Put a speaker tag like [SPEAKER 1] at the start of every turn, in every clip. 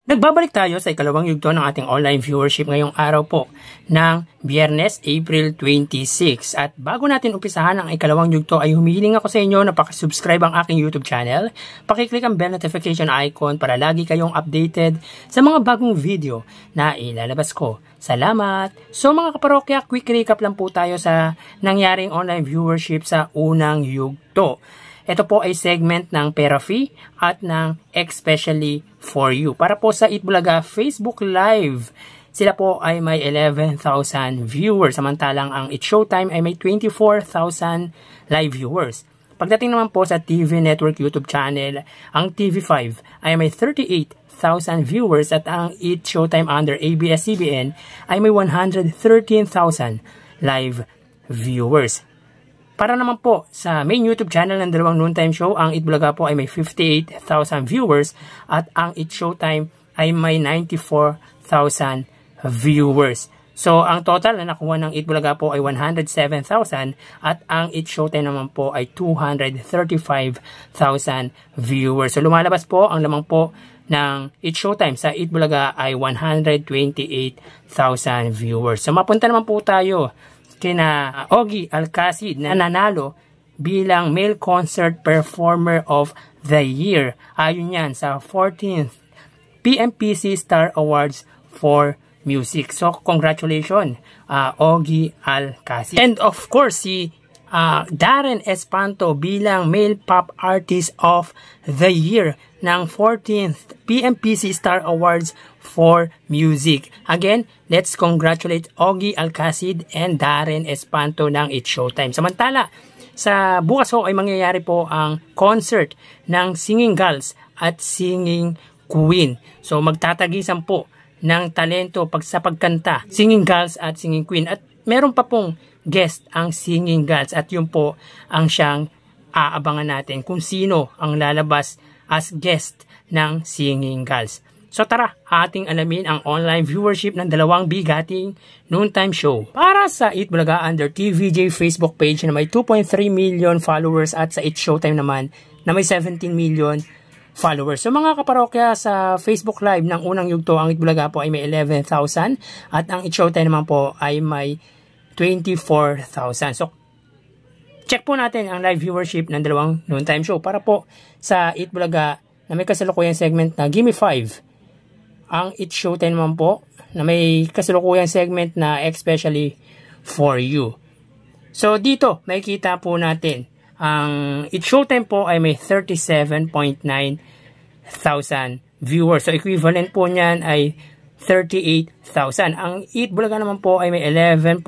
[SPEAKER 1] Nagbabalik tayo sa ikalawang yugto ng ating online viewership ngayong araw po ng Biyernes, April 26. At bago natin umpisahan ang ikalawang yugto ay humihiling ako sa inyo na pakisubscribe ang aking YouTube channel. Pakiclick ang bell notification icon para lagi kayong updated sa mga bagong video na ilalabas ko. Salamat! So mga kaparokya, quick recap lang po tayo sa nangyaring online viewership sa unang yugto. Ito po ay segment ng Pera Fee at ng Especially For You. Para po sa Itbulaga Facebook Live, sila po ay may 11,000 viewers. Samantalang ang It's Showtime ay may 24,000 live viewers. Pagdating naman po sa TV Network YouTube channel, ang TV5 ay may 38,000 viewers at ang It's Showtime under ABS-CBN ay may 113,000 live viewers. Para naman po sa main YouTube channel ng dalawang noontime show, ang Itbulaga po ay may 58,000 viewers at ang It's Showtime ay may 94,000 viewers. So, ang total na nakuha ng Itbulaga po ay 107,000 at ang It's Showtime naman po ay 235,000 viewers. So, lumalabas po ang lamang po ng It's Showtime sa Itbulaga ay 128,000 viewers. So, mapunta naman po tayo kina Ogie Alcacid na nanalo bilang Male Concert Performer of the Year. Ayon yan sa 14th PMPC Star Awards for Music. So, congratulations, Ogie Alcacid. And of course, si Darren Espanto bilang Male Pop Artist of the Year ng 14th PMPC Star Awards for Music. Again, let's congratulate Ogie Alcacid and Darren Espanto ng It's Showtime. Samantala, sa bukas ho ay mangyayari po ang concert ng Singing Girls at Singing Queen. So magtatagisan po ng talento sa pagkanta, Singing Girls at Singing Queen. At meron pa pong guest ang Singing Girls at yun po ang siyang aabangan natin kung sino ang lalabas as guest ng Singing Girls. So tara, ating alamin ang online viewership ng dalawang bigating noontime show. Para sa Itbulaga under TVJ Facebook page na may 2.3 million followers at sa It's Showtime naman na may 17 million followers. So mga kaparokya, sa Facebook Live ng unang yugto, ang Itbulaga po ay may 11,000 at ang It's Showtime naman po ay may 24,000. So check po natin ang live viewership ng dalawang noontime show. Para po sa Itbulaga na may kasalukuyang segment na Gimme 5. Ang It's Showtime naman po na may kasalukuyang segment na Especially For You. So dito makikita po natin ang It's Showtime po ay may 37.9 thousand viewers. So equivalent po niyan ay 38,000. Ang Itbulaga naman po ay may 11.7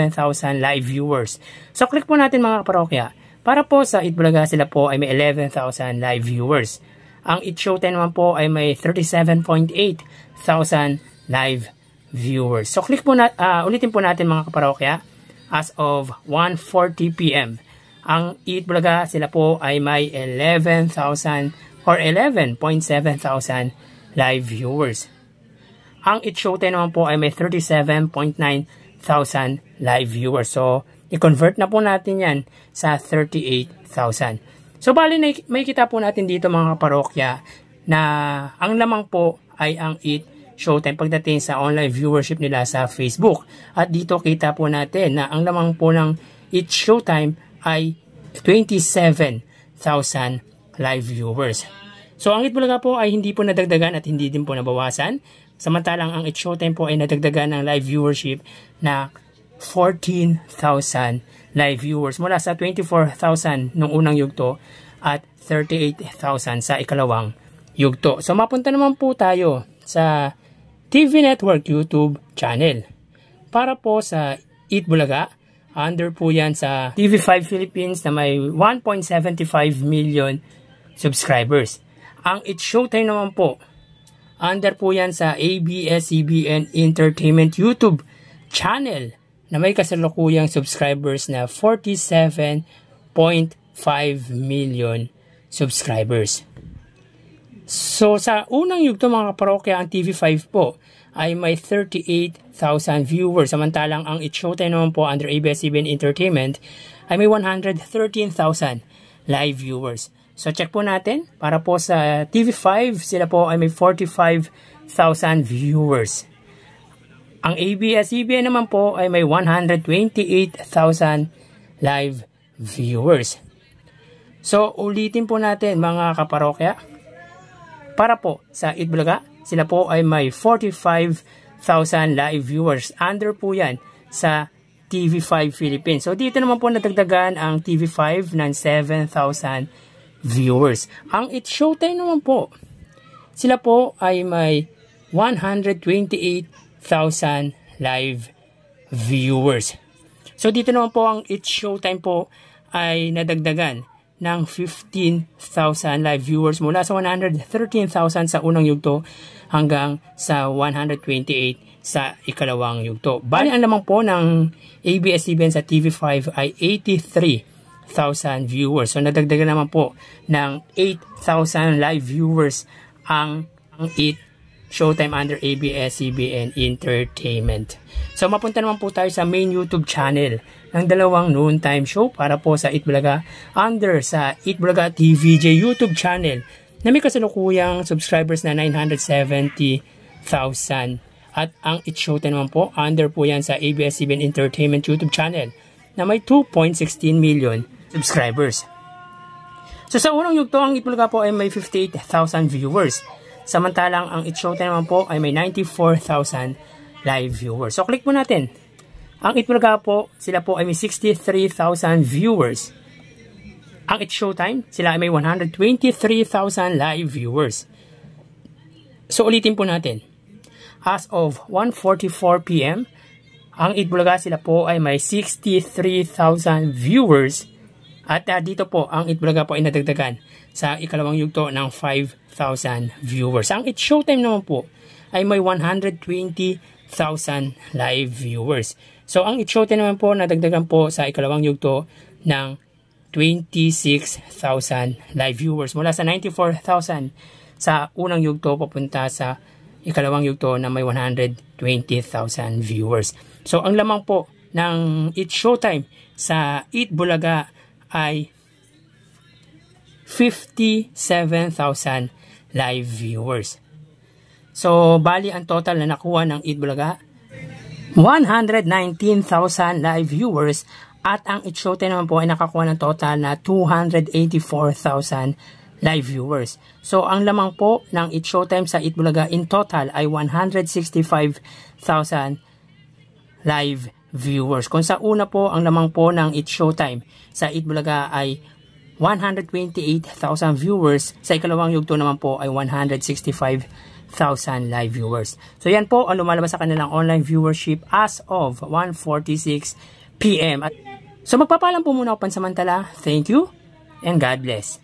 [SPEAKER 1] thousand live viewers. So click po natin mga kaparokya. Para po sa Itbulaga, sila po ay may 11,000 live viewers. Ang It's Showtime naman po ay may 37.8 thousand live viewers. So click po ulitin po natin mga kaparokya. As of 1:40 PM, ang Itbulaga, sila po ay may 11,000 or 11.7 thousand live viewers. Ang It's Showtime naman po ay may 37.9 thousand live viewers. So, i-convert na po natin yan sa 38,000. So, bali may kita po natin dito mga kaparokya na ang lamang po ay ang It's Showtime pagdating sa online viewership nila sa Facebook. At dito kita po natin na ang lamang po ng It's Showtime ay 27,000 live viewers. So, ang Itbulaga po ay hindi po nadagdagan at hindi din po nabawasan. Samantalang ang It's Showtime po ay nadagdagan ng live viewership na 14,000 live viewers mula sa 24,000 nung unang yugto at 38,000 sa ikalawang yugto. So mapunta naman po tayo sa TV Network YouTube channel. Para po sa Itbulaga, under po yan sa TV5 Philippines na may 1.75 million subscribers. Ang It's Showtime naman po, under po yan sa ABS-CBN Entertainment YouTube channel na may kasalukuyang subscribers na 47.5 million subscribers. So sa unang yugto mga kaparokya, ang TV5 po ay may 38,000 viewers. Samantalang ang It's Showtime naman po under ABS-CBN Entertainment ay may 113,000 live viewers. So check po natin, para po sa TV5, sila po ay may 45,000 viewers. Ang ABS-CBN naman po ay may 128,000 live viewers. So, ulitin po natin mga kaparokya. Para po sa Itbulaga, sila po ay may 45,000 live viewers. Under po yan sa TV5 Philippines. So, dito naman po nadagdagan ang TV5 ng 7,000 viewers. Ang It's Showtime naman po, sila po ay may 128,000 live viewers. So, dito naman po ang It's Showtime po ay nadagdagan ng 15,000 live viewers mula sa 113,000 sa unang yugto hanggang sa 128 sa ikalawang yugto. Bali, ang lamang po ng ABS-CBN sa TV5 ay 83,000 viewers. So, nadagdagan naman po ng 8,000 live viewers ang It's Showtime under ABS-CBN Entertainment. So, mapunta naman po tayo sa main YouTube channel ng dalawang noontime show para po sa Itbulaga under sa Itbulaga TVJ YouTube channel na may kasalukuyang subscribers na 970,000. At ang It's Showtime naman po, under po yan sa ABS-CBN Entertainment YouTube channel na may 2.16 million subscribers. So, sa unang yugto, ang Itbulaga po ay may 58,000 viewers. Samantalang ang It's Showtime naman po ay may 94,000 live viewers. So, click po natin. Ang Itbulaga po, sila po ay may 63,000 viewers. Ang It's Showtime, sila ay may 123,000 live viewers. So, ulitin po natin. As of 1:44 PM, ang Itbulaga, sila po ay may 63,000 viewers. At dito po, ang Itbulaga po ay nadagdagan sa ikalawang yugto ng 5,000 viewers. Ang It's Showtime naman po ay may 120,000 live viewers. So, ang It's Showtime naman po nadagdagan po sa ikalawang yugto ng 26,000 live viewers. Mula sa 94,000 sa unang yugto papunta sa ikalawang yugto na may 120,000 viewers. So, ang lamang po ng It's Showtime sa Itbulaga ay 57,000 live viewers. So, bali ang total na nakuha ng Itbulaga, 119,000 live viewers, at ang It's Showtime naman po ay nakakuha ng total na 284,000 live viewers. So, ang lamang po ng It's Showtime sa Itbulaga in total ay 165,000 live viewers. Kung sa una po, ang lamang po ng It's Showtime sa Itbulaga ay 128,000 viewers. Sa ikalawang yugto naman po ay 165,000 live viewers. So, yan po ang lumalabas sa kanilang online viewership as of 1:46 PM. So, magpapalam po muna ako pansamantala. Thank you and God bless.